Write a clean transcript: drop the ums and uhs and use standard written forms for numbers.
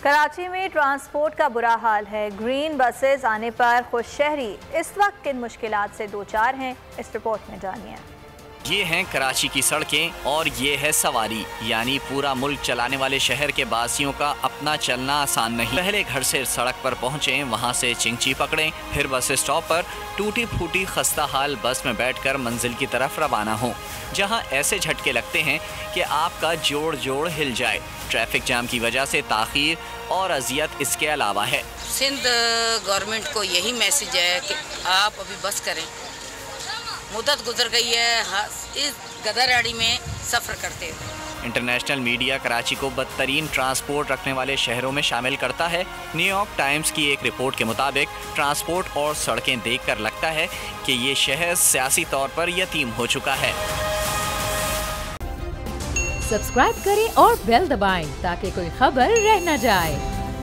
कराची में ट्रांसपोर्ट का बुरा हाल है। ग्रीन बसेस आने पर खुद शहरी इस वक्त किन मुश्किलात से दो चार हैं, इस रिपोर्ट में जानिए। ये हैं कराची की सड़कें और ये है सवारी, यानी पूरा मुल्क चलाने वाले शहर के बासियों का अपना चलना आसान नहीं। पहले घर से सड़क पर पहुँचें, वहाँ से चिंची पकड़ें, फिर बस स्टॉप पर टूटी फूटी खस्ता हाल बस में बैठकर मंजिल की तरफ रवाना हों, जहाँ ऐसे झटके लगते हैं कि आपका जोड़ जोड़ हिल जाए। ट्रैफिक जाम की वजह से ताख़ीर और अजियत इसके अलावा है। सिंध गवर्नमेंट को यही मैसेज है कि आप अभी बस करें, मुद्दत गुजर गई है इस गदरगाड़ी में सफ़र करते हुए। इंटरनेशनल मीडिया कराची को बदतरीन ट्रांसपोर्ट रखने वाले शहरों में शामिल करता है। न्यूयॉर्क टाइम्स की एक रिपोर्ट के मुताबिक ट्रांसपोर्ट और सड़कें देखकर लगता है कि ये शहर सियासी तौर पर यतीम हो चुका है। सब्सक्राइब करें और बेल दबाएं ताकि कोई खबर रह न जाए।